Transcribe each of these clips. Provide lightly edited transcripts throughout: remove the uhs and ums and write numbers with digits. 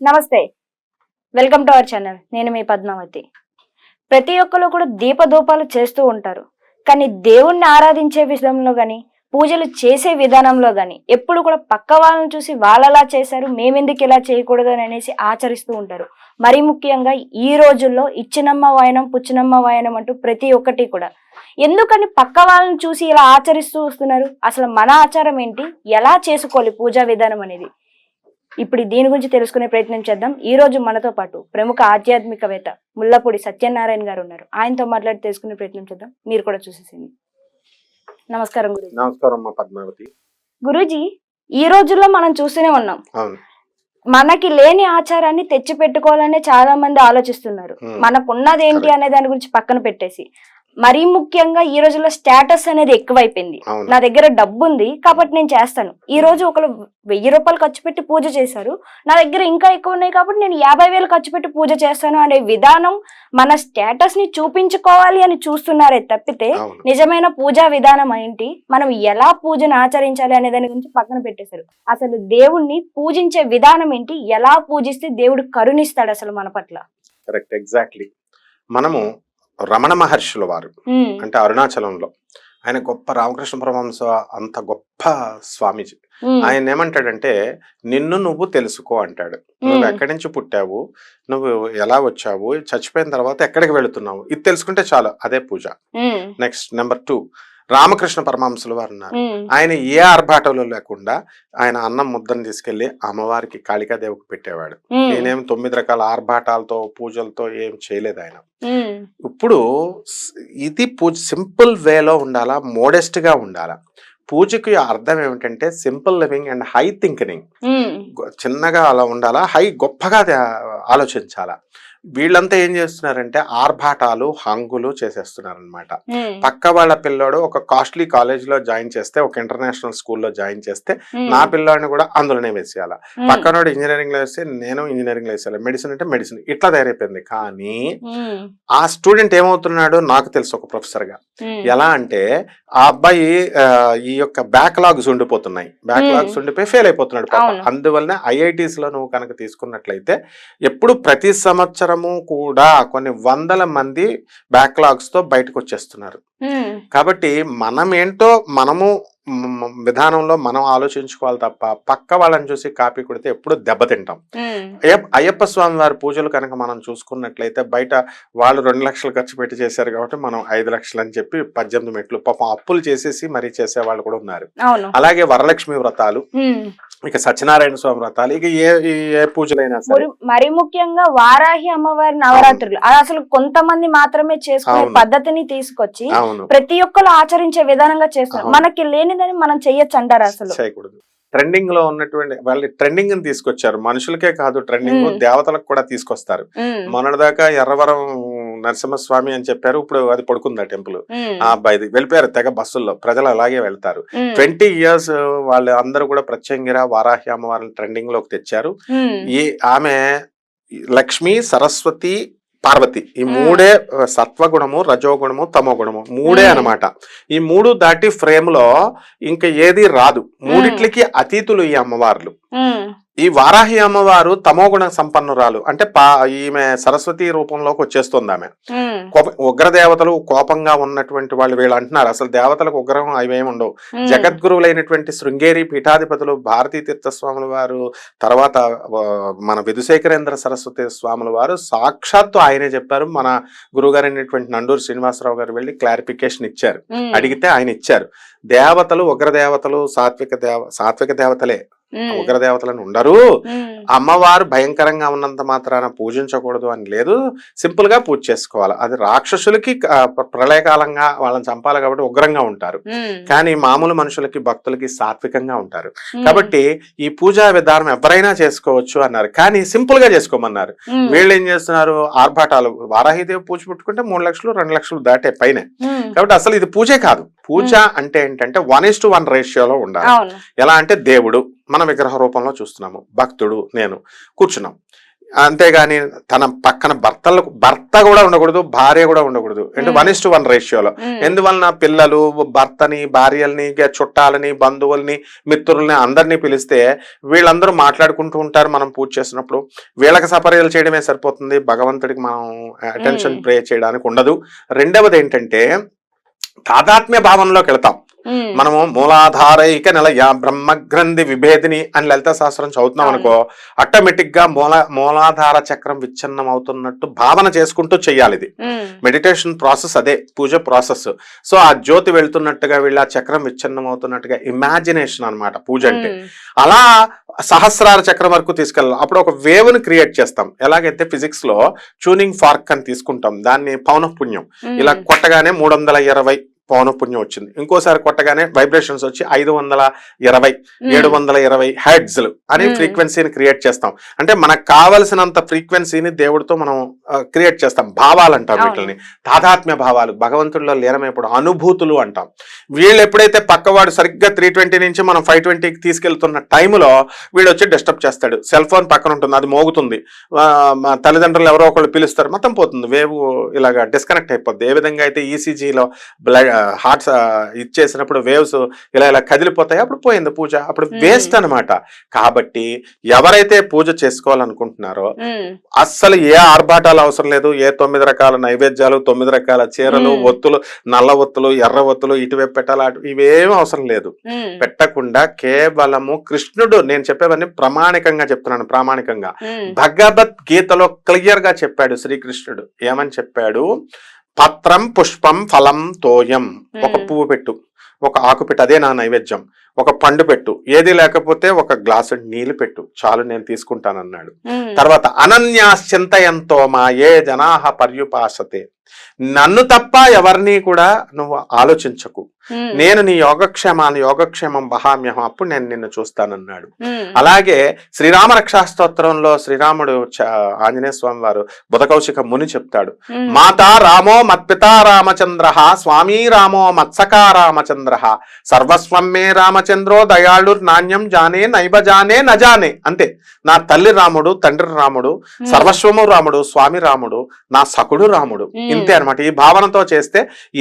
నమస్తే, welcome to our channel. నేను మీ పద్మావతి. ప్రతి ఒక్కరు కూడా దీపధూపాలు చేస్తూ ఉంటారు, కానీ దేవుణ్ణి ఆరాధించే విధంలో కానీ పూజలు చేసే విధానంలో కానీ ఎప్పుడు కూడా పక్క వాళ్ళని చూసి వాళ్ళలా చేశారు, మేమెందుకు ఇలా చేయకూడదు అని అనేసి ఆచరిస్తూ ఉంటారు. మరి ముఖ్యంగా ఈ రోజుల్లో ఇచ్చినమ్మ వాయనం పుచ్చినమ్మ వాయనం అంటూ ప్రతి ఒక్కటి కూడా ఎందుకని పక్క వాళ్ళని చూసి ఇలా ఆచరిస్తూ వస్తున్నారు? అసలు మన ఆచారం ఏంటి, ఎలా చేసుకోవాలి పూజా విధానం అనేది ఇప్పుడు దీని గురించి తెలుసుకునే ప్రయత్నం చేద్దాం. ఈ రోజు మనతో పాటు ప్రముఖ ఆధ్యాత్మికవేత్త ముల్లపూడి సత్యనారాయణ గారు ఉన్నారు. ఆయనతో మాట్లాడి తెలుసుకునే ప్రయత్నం చేద్దాం. మీరు కూడా చూసేసింది. నమస్కారం గురూజీ. నమస్కారం పద్మావతి. గురూజీ, ఈ రోజుల్లో మనం చూస్తూనే ఉన్నాం, మనకి లేని ఆచారాన్ని తెచ్చి పెట్టుకోవాలనే చాలా మంది ఆలోచిస్తున్నారు. మనకున్నది ఏంటి అనే దాని గురించి పక్కన పెట్టేసి మరీ ముఖ్యంగా ఈ రోజుల్లో స్టేటస్ అనేది ఎక్కువైపోయింది. నా దగ్గర డబ్బు ఉంది కాబట్టి నేను చేస్తాను. ఈ రోజు ఒకరు 1000 రూపాయలు ఖర్చు పెట్టి పూజ చేశారు, నా దగ్గర ఇంకా ఎక్కువ ఉన్నాయి కాబట్టి నేను 50,000 ఖర్చు పెట్టి పూజ చేస్తాను అనే విధానం మన స్టేటస్ ని చూపించుకోవాలి అని చూస్తున్నారే తప్పితే నిజమైన పూజా విధానం ఏంటి, మనం ఎలా పూజను ఆచరించాలి అనే దాని గురించి పక్కన పెట్టేశారు. అసలు దేవుణ్ణి పూజించే విధానం ఏంటి, ఎలా పూజిస్తే దేవుడు కరుణిస్తాడు అసలు మన పట్ల? Correct, exactly. మనము రమణ మహర్షుల వారు అంటే అరుణాచలంలో ఆయన గొప్ప రామకృష్ణ పరమహంస అంత గొప్ప స్వామీజీ. ఆయన ఏమంటాడంటే, నిన్ను నువ్వు తెలుసుకో అంటాడు. నువ్వు ఎక్కడి నుంచి పుట్టావు, నువ్వు ఎలా వచ్చావు, చచ్చిపోయిన తర్వాత ఎక్కడికి వెళుతున్నావు, ఇది తెలుసుకుంటే చాలు, అదే పూజ. నెక్స్ట్ నెంబర్ 2, రామకృష్ణ పరమహంసులు వారు ఉన్నారు. ఆయన ఏ ఆర్భాటంలో లేకుండా ఆయన అన్నం ముద్దను తీసుకెళ్లి అమ్మవారికి కాళికాదేవికి పెట్టేవాడు. నేనేం 9 రకాల ఆర్భాటాలతో పూజలతో ఏం చేయలేదు ఆయన. ఇప్పుడు ఇది పూజ సింపుల్ వేలో ఉండాలా, మోడెస్ట్ గా ఉండాలా. పూజకి అర్థం ఏమిటంటే simple living and high thinking. చిన్నగా అలా ఉండాలా, హై గొప్పగా ఆలోచించాలా. వీళ్ళంతా ఏం చేస్తున్నారంటే ఆర్భాటాలు హంగులు చేసేస్తున్నారు అనమాట. పక్క వాళ్ళ పిల్లోడు ఒక కాస్ట్లీ కాలేజ్ లో జాయిన్ చేస్తే, ఒక ఇంటర్నేషనల్ స్కూల్లో జాయిన్ చేస్తే నా పిల్లోడిని కూడా అందులోనే వేసేయాలి. పక్కనోడు ఇంజనీరింగ్ లో వేస్తే నేను ఇంజనీరింగ్ లో వేసేయాలి, మెడిసిన్ అంటే మెడిసిన్, ఇట్లా తయారైపోయింది. కానీ ఆ స్టూడెంట్ ఏమవుతున్నాడు నాకు తెలుసు, ఒక ప్రొఫెసర్ గా. ఎలా అంటే ఆ అబ్బాయి ఈ యొక్క బ్యాక్లాగ్స్ ఉండిపోతున్నాయి, బ్యాక్లాగ్స్ ఉండిపోయి ఫెయిల్ అయిపోతున్నాడు పాప. అందువల్లనే ఐఐటీస్ లో నువ్వు కనుక తీసుకున్నట్లయితే ఎప్పుడు ప్రతి సంవత్సరం కూడా కొన్ని 100 మంది బ్యాక్లాగ్స్ తో బయటకు వచ్చేస్తున్నారు. కాబట్టి మనమేంటో మనము విధానంలో మనం ఆలోచించుకోవాలి తప్ప పక్క వాళ్ళని చూసి కాపీ కొడితే ఎప్పుడు దెబ్బతింటాం. అయ్యప్ప స్వామి వారి పూజలు కనుక మనం చూసుకున్నట్లయితే బయట వాళ్ళు 2 లక్షలు ఖర్చు పెట్టి చేశారు కాబట్టి మనం 5 లక్షలు అని చెప్పి 18 మెట్లు పాపం అప్పులు చేసేసి మరీ చేసే వాళ్ళు కూడా ఉన్నారు. అలాగే వరలక్ష్మి వ్రతాలు, ఇక సత్యనారాయణ స్వామి వ్రతాలు, ఇక ఏ పూజలైనా సరే, మరి ముఖ్యంగా వారాహి అమ్మవారి నవరాత్రులు అసలు కొంతమంది మాత్రమే చేసుకునే పద్ధతిని తీసుకొచ్చి ప్రతి ఒక్కరు ఆచరించే విధానంగా చేస్తున్నారు. మనకి లేనిదని మనం చెయ్యొచ్చు అంటారు? అసలు చేయకూడదు. ట్రెండింగ్ లో ఉన్నటువంటి వాళ్ళు ట్రెండింగ్ ని తీసుకొచ్చారు. మనుషులకే కాదు, ట్రెండింగ్ దేవతలకు కూడా తీసుకొస్తారు. మొన్నటిదాకా ఎర్రవరం నరసింహస్వామి అని చెప్పారు, ఇప్పుడు అది పడుకుంది ఆ టెంపుల్. ఆ అబ్బాయిది వెళ్ళిపోయారు తెగ బస్సుల్లో, ప్రజలు అలాగే వెళ్తారు. 20 years వాళ్ళు అందరూ కూడా ప్రత్యంగిర వారాహి అమ్మవారిని ట్రెండింగ్ లోకి తెచ్చారు. ఆమె లక్ష్మి, సరస్వతి, పార్వతి, ఈ 3 సత్వగుణము, రజోగుణము, తమోగుణము 3 అనమాట. ఈ 3 దాటి ఫ్రేమ్ లో ఇంకా ఏది రాదు. 3టికి అతీతులు ఈ అమ్మవార్లు. ఈ వారాహి అమ్మవారు తమోగుణ సంపన్నురాలు, అంటే ఈమె సరస్వతి రూపంలోకి వచ్చేస్తుంది. ఆమె ఉగ్రదేవతలు కోపంగా ఉన్నటువంటి వాళ్ళు వీళ్ళు అంటున్నారు. అసలు దేవతలకు ఉగ్రం అవేమి ఉండవు. జగద్గురువులైనటువంటి శృంగేరి పీఠాధిపతులు భారతీ తీర్థ స్వాముల వారు, తర్వాత మన విధుశేఖరేంద్ర సరస్వతి స్వాముల వారు సాక్షాత్తు ఆయనే చెప్పారు. మన గురువుగారు అయినటువంటి నండూరు శ్రీనివాసరావు గారు వెళ్ళి క్లారిఫికేషన్ ఇచ్చారు, అడిగితే ఆయన ఇచ్చారు. దేవతలు ఉగ్రదేవతలు సాత్విక దేవతలే, ఉగ్రదేవతలను ఉండరు. అమ్మవారు భయంకరంగా ఉన్నంత మాత్రాన పూజించకూడదు అని లేదు, సింపుల్ గా పూజ చేసుకోవాలి. అది రాక్షసులకి ప్రళయకాలంగా వాళ్ళని చంపాలి కాబట్టి ఉగ్రంగా ఉంటారు, కానీ మామూలు మనుషులకి భక్తులకి సాత్వికంగా ఉంటారు. కాబట్టి ఈ పూజా విధానం ఎవరైనా చేసుకోవచ్చు అన్నారు, కానీ సింపుల్ గా చేసుకోమన్నారు. వీళ్ళు ఏం చేస్తున్నారు, ఆర్భాటాలు. వారాహిదేవి పూజ పెట్టుకుంటే 3 లక్షలు 2 లక్షలు దాటే పైన. కాబట్టి అసలు ఇది పూజే కాదు. పూజ అంటే ఏంటంటే 1:1 రేషియోలో ఉండాలి. ఎలా అంటే దేవుడు మన విగ్రహ రూపంలో చూస్తున్నాము, భక్తుడు నేను కూర్చున్నాం. అంతేగాని తన పక్కన భర్త కూడా ఉండకూడదు, భార్య కూడా ఉండకూడదు. అంటే 1:1 రేషియోలో. ఎందువలన పిల్లలు, భర్తని, భార్యల్ని, చుట్టాలని, బంధువుల్ని, మిత్రుల్ని అందరినీ పిలిస్తే వీళ్ళందరూ మాట్లాడుకుంటూ ఉంటారు. మనం పూజ చేసినప్పుడు వీళ్ళకి సపర్యలు చేయడమే సరిపోతుంది, భగవంతుడికి మనం అటెన్షన్ ప్రే చేయడానికి ఉండదు. రెండవది ఏంటంటే తాదాత్మ్య భావనలోకి వెళ్తాం. మనము మూలాధారైక నిలయ బ్రహ్మగ్రంథి విభేదిని అని లలిత శాస్త్రం చదువుతున్నాం అనుకో, ఆటోమేటిక్ గా మూలాధార చక్రం విచ్ఛిన్నం అవుతున్నట్టు భావన చేసుకుంటూ చెయ్యాలి. ఇది మెడిటేషన్ ప్రాసెస్, అదే పూజ ప్రాసెస్. సో ఆ జ్యోతి వెళ్తున్నట్టుగా వీళ్ళ చక్రం విచ్ఛిన్నం అవుతున్నట్టుగా ఇమాజినేషన్ అన్నమాట పూజ అంటే. అలా సహస్రార చక్రం వరకు తీసుకెళ్ళాలి. అప్పుడు ఒక వేవ్ ని క్రియేట్ చేస్తాం. ఎలాగైతే ఫిజిక్స్ లో ట్యూనింగ్ ఫార్క్ అని తీసుకుంటాం, దాన్ని పౌనఃపుణ్యం. ఇలా కొట్టగానే 320 పౌనఃపుణ్యం వచ్చింది. ఇంకోసారి కొట్టగానే వైబ్రేషన్స్ వచ్చి 520 720 హెర్ట్జ్లు అని ఫ్రీక్వెన్సీని క్రియేట్ చేస్తాం. అంటే మనకు కావలసినంత ఫ్రీక్వెన్సీని దేవుడితో మనం క్రియేట్ చేస్తాం. భావాలు అంటాం వీటిని, తాదాత్మ్య భావాలు, భగవంతుడిలో లీనమైనప్పుడు అనుభూతులు అంటాం. వీళ్ళు ఎప్పుడైతే పక్కవాడు సరిగ్గా 320 నుంచి మనం 520కి తీసుకెళ్తున్న టైంలో వీడు వచ్చి డిస్టర్బ్ చేస్తాడు. సెల్ ఫోన్ పక్కన ఉంటుంది, అది మోగుతుంది, తల్లిదండ్రులు ఎవరో ఒకళ్ళు పిలుస్తారు, మొత్తం పోతుంది, వేవ్ ఇలాగా డిస్కనెక్ట్ అయిపోద్ది. ఏ విధంగా అయితే ఈసీజీలో బ్లడ్ హార్ట్స్ ఇచ్చేసినప్పుడు వేవ్స్ ఇలా కదిలిపోతాయి, అప్పుడు పోయింది పూజ, అప్పుడు వేస్ట్ అన్నమాట. కాబట్టి ఎవరైతే పూజ చేసుకోవాలనుకుంటున్నారో అస్సలు ఏ ఆర్భాటాలు అవసరం లేదు. ఏ 9 రకాల నైవేద్యాలు, 9 రకాల చీరలు, ఒత్తులు, నల్ల ఒత్తులు, ఎర్ర ఒత్తులు, ఇటువైపు పెట్టాలి, ఇవేం అవసరం లేదు. పెట్టకుండా కేవలము కృష్ణుడు, నేను చెప్పేవన్నీ ప్రామాణికంగా చెప్తున్నాను, ప్రామాణికంగా భగవద్గీతలో క్లియర్ గా చెప్పాడు శ్రీకృష్ణుడు. ఏమని చెప్పాడు? పత్రం పుష్పం ఫలం తోయం. ఒక పువ్వు పెట్టు, ఒక ఆకు పెట్టు, అదే నా నైవేద్యం. ఒక పండు పెట్టు, ఏది లేకపోతే ఒక గ్లాసు నీళ్లు పెట్టు, చాలు నేను తీసుకుంటానన్నాడు. తర్వాత అనన్యాశ్చింతయంతో మా ఏ జనాహ పర్యుపాసతే, నన్ను తప్ప ఎవరిని కూడా నువ్వు ఆలోచించకు, నేను నీ యోగక్షేమం వహామ్యహం, అప్పుడు నేను నిన్ను చూస్తానన్నాడు. అలాగే శ్రీరామ రక్షాస్తోత్రంలో శ్రీరాముడు ఆంజనేయ స్వామి వారు బుధకౌశిక ముని చెప్తాడు, మాతా రామో మత్పితా రామచంద్ర, స్వామి రామో మత్సకా రామచంద్ర, సర్వస్వం మే రామచంద్రో దయాళుర్ నాణ్యం జానే నైవ జానే నజానే. అంతే, నా తల్లి రాముడు, తండ్రి రాముడు, సర్వస్వము రాముడు, స్వామి రాముడు, నా సకుడు రాముడు. ఇంతే అనమాట. ఈ భావనతో చేస్తే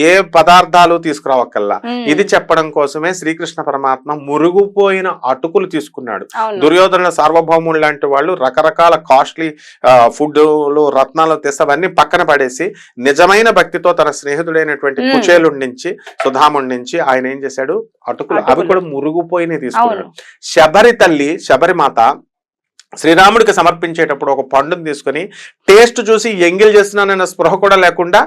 ఏ పదార్థాలు తీసుకురావక్కల్లా. ఇది చెప్పడం కోసమే శ్రీకృష్ణ పరమాత్మ మురుగుపోయిన అటుకులు తీసుకున్నాడు. దుర్యోధన సార్వభౌములు లాంటి వాళ్ళు రకరకాల కాస్ట్లీ ఫుడ్లు, రత్నాలు తెస్తే అవన్నీ పక్కన పడేసి నిజమైన భక్తితో తన స్నేహితుడైనటువంటి కుచేలుడి నుంచి, సుధాముడి నుంచి ఆయన ఏం చేశాడు? అటుకులు, అవి కూడా మురుగుపోయినవి తీసుకున్నాడు. శబరి తల్లి, శబరి మాత శ్రీరాముడికి సమర్పించేటప్పుడు ఒక పండుని తీసుకుని టేస్ట్ చూసి ఎంగిల్ చేస్తున్నానన్న స్పృహ కూడా లేకుండా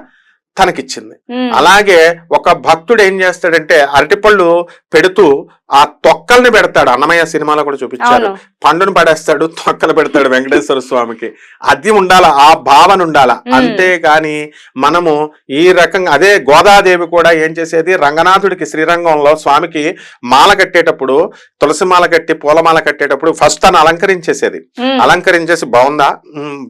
తనకిచ్చింది. అలాగే ఒక భక్తుడు ఏం చేస్తాడంటే అరటిపళ్ళు పెడుతూ ఆ తొక్కల్ని పెడతాడు. అన్నమయ్య సినిమాలో కూడా చూపించాడు. పండును పడేస్తాడు, తొక్కలు పెడతాడు వెంకటేశ్వర స్వామికి. అది ఉండాల, ఆ భావన ఉండాల. అంతేకాని మనము ఈ రకంగా, అదే గోదాదేవి కూడా ఏం చేసేది, రంగనాథుడికి శ్రీరంగంలో స్వామికి మాల కట్టేటప్పుడు, తులసి మాల కట్టి పూలమాల కట్టేటప్పుడు ఫస్ట్ తను అలంకరించేసేది. అలంకరించేసి బాగుందా,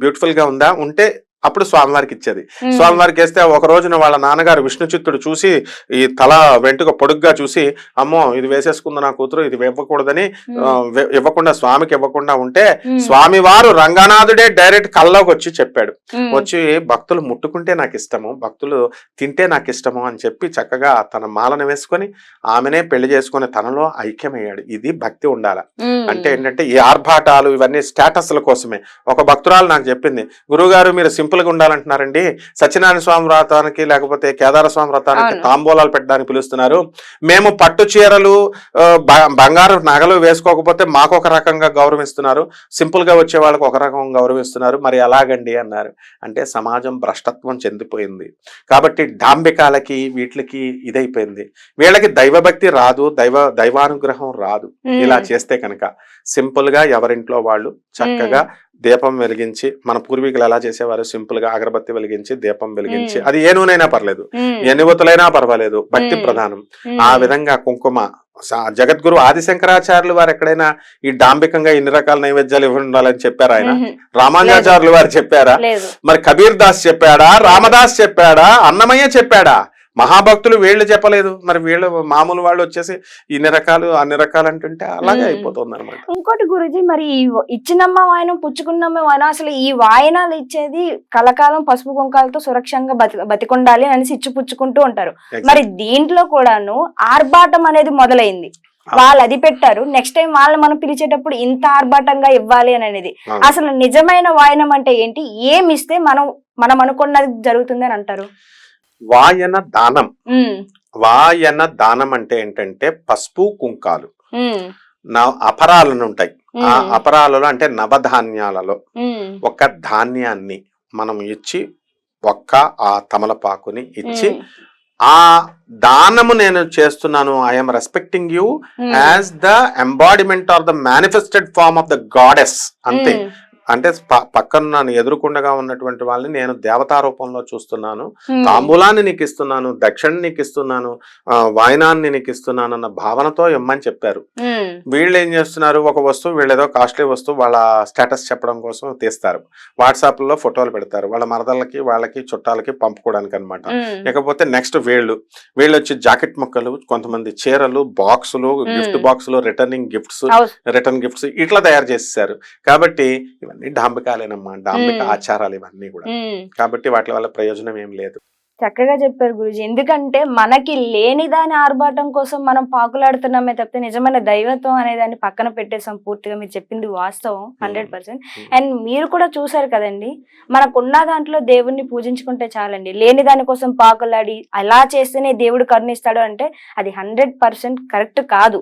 బ్యూటిఫుల్ గా ఉందా, ఉంటే అప్పుడు స్వామివారికి ఇచ్చేది. స్వామివారికి వేస్తే ఒక రోజున వాళ్ళ నాన్నగారు విష్ణు చిత్తుడు చూసి ఈ తల వెంటుక పొడుగ్గా చూసి, అమ్మో ఇది వేసేసుకుంది నా కూతురు, ఇది ఇవ్వకూడదని ఇవ్వకుండా, స్వామికి ఇవ్వకుండా ఉంటే స్వామివారు రంగనాథుడే డైరెక్ట్ కల్లోకి వచ్చి చెప్పాడు. వచ్చి భక్తులు ముట్టుకుంటే నాకు ఇష్టము, భక్తులు తింటే నాకు ఇష్టము అని చెప్పి చక్కగా తన మాలను వేసుకొని ఆమెనే పెళ్లి చేసుకుని తనలో ఐక్యమయ్యాడు. ఇది భక్తి ఉండాల. అంటే ఏంటంటే ఈ ఆర్భాటాలు ఇవన్నీ స్టేటస్ల కోసమే. ఒక భక్తురాలు నాకు చెప్పింది, గురువుగారు మీరు సింపుల్ గా ఉండాలంటున్నారండి, సత్యనారాయణ స్వామి వ్రతానికి లేకపోతే కేదార స్వామి వ్రతానికి తాంబూలాలు పెట్టడానికి పిలుస్తున్నారు, మేము పట్టు చీరలు బంగారు నగలు వేసుకోకపోతే మాకు ఒక రకంగా గౌరవిస్తున్నారు, సింపుల్ గా వచ్చే వాళ్ళకి ఒక రకం గౌరవిస్తున్నారు, మరి ఎలాగండి అన్నారు. అంటే సమాజం భ్రష్టత్వం చెందిపోయింది కాబట్టి డాంబికాలకి వీటికి ఇదైపోయింది. వీళ్ళకి దైవభక్తి రాదు, దైవానుగ్రహం రాదు. ఇలా చేస్తే కనుక సింపుల్ గా ఎవరింట్లో వాళ్ళు చక్కగా దీపం వెలిగించి, మన పూర్వీకులు ఎలా చేసేవారు, సింపుల్ గా అగరబత్తి వెలిగించి దీపం వెలిగించి, అది ఏ నూనైనా పర్లేదు, ఎన్ని ఒత్తులైనా పర్వాలేదు, భక్తి ప్రధానం. ఆ విధంగా కుంకుమ, జగద్గురు ఆదిశంకరాచార్యులు వారు ఎక్కడైనా ఈ డాంబికంగా ఇన్ని రకాల నైవేద్యాలు ఇవ్వాలని చెప్పారా? ఆయన రామానుజాచార్యులు వారు చెప్పారా? మరి కబీర్ దాస్ చెప్పాడా? రామదాస్ చెప్పాడా? అన్నమయ్య చెప్పాడా? మహాభక్తులు వీళ్ళు చెప్పలేదు, మరి వీళ్ళు మామూలు వాళ్ళు వచ్చేసి ఇన్ని రకాలు అన్ని రకాలు అంటుంటే అలాగే అయిపోతుంది అనమాట. ఇంకోటి గురుజీ, మరి ఇచ్చినమ్మ వాయనం పుచ్చుకున్నమ్మ వాయనం, అసలు ఈ వాయనాలు ఇచ్చేది కలకాలం పసుపు కుంకాలతో సురక్షంగా బతికుండాలి అనేసి ఇచ్చి పుచ్చుకుంటూ ఉంటారు. మరి దీంట్లో కూడాను ఆర్భాటం అనేది మొదలైంది. వాళ్ళు అది పెట్టారు, నెక్స్ట్ టైం వాళ్ళు మనం పిలిచేటప్పుడు ఇంత ఆర్భాటంగా ఇవ్వాలి అని అనేది. అసలు నిజమైన వాయనం అంటే ఏంటి? ఏమి ఇస్తే మనం అనుకున్నది జరుగుతుంది అని అంటారు? వాయన దానం. వాయన దానం అంటే ఏంటంటే పసుపు కుంకాలు, అపరాలను ఉంటాయి. ఆ అపరాలలో అంటే నవధాన్యాలలో ఒక ధాన్యాన్ని మనం ఇచ్చి, ఆ తమలపాకుని ఇచ్చి, ఆ దానము నేను చేస్తున్నాను, I'm respecting you as the embodiment or the manifested form of the goddess. అంతే. అంటే పక్కన ఎదురుకుండగా ఉన్నటువంటి వాళ్ళని నేను దేవతా రూపంలో చూస్తున్నాను, తాంబూలాన్ని నీకు ఇస్తున్నాను, దక్షిణ నీకు ఇస్తున్నాను, వాయనాన్ని నీకు ఇస్తున్నాను అన్న భావనతో ఇమ్మని చెప్పారు. వీళ్ళు ఏం చేస్తున్నారు, ఒక వస్తువు, వీళ్ళేదో కాస్ట్లీ వస్తువు వాళ్ళ స్టేటస్ చెప్పడం కోసం తీస్తారు, వాట్సాప్ లో ఫోటోలు పెడతారు, వాళ్ళ మరదలకి వాళ్ళకి చుట్టాలకి పంపుకోవడానికి అనమాట. ఇకపోతే నెక్స్ట్ వీళ్ళు వచ్చి జాకెట్ ముక్కలు, కొంతమంది చీరలు, బాక్సులు, గిఫ్ట్ బాక్సులు, రిటర్న్ గిఫ్ట్స్ ఇట్లా తయారు చేసేసారు. కాబట్టి ఇవన్నీ డాంబికాలేనమ్మా, డాంబిక ఆచారాలు ఇవన్నీ కూడా. కాబట్టి వాటి వల్ల ప్రయోజనం ఏం లేదు. చక్కగా చెప్పారు గురుజీ. ఎందుకంటే మనకి లేని దాని ఆర్భాటం కోసం మనం పాకులాడుతున్నామే తప్పితే నిజమైన దైవత్వం అనే దాన్ని పక్కన పెట్టేసాం పూర్తిగా. మీరు చెప్పింది వాస్తవం 100%. అండ్ మీరు కూడా చూసారు కదండి, మనకున్న దాంట్లో దేవుణ్ణి పూజించుకుంటే చాలండి. లేని దానికోసం పాకులాడి అలా చేస్తేనే దేవుడు కరుణిస్తాడు అంటే అది 100% కరెక్ట్ కాదు.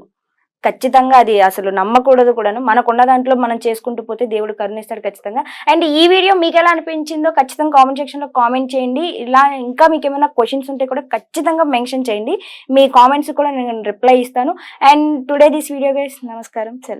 ఖచ్చితంగా అది అసలు నమ్మకూడదు కూడాను. మనకున్న దాంట్లో మనం చేసుకుంటూ పోతే దేవుడు కరుణిస్తాడు ఖచ్చితంగా. అండ్ ఈ వీడియో మీకు ఎలా అనిపించిందో ఖచ్చితంగా కామెంట్ సెక్షన్ లో కామెంట్ చేయండి. ఇలా ఇంకా మీకు ఏమైనా క్వశ్చన్స్ ఉంటే కూడా ఖచ్చితంగా మెన్షన్ చేయండి. మీ కామెంట్స్ కూడా నేను రిప్లై ఇస్తాను. And today this video guys, నమస్కారం.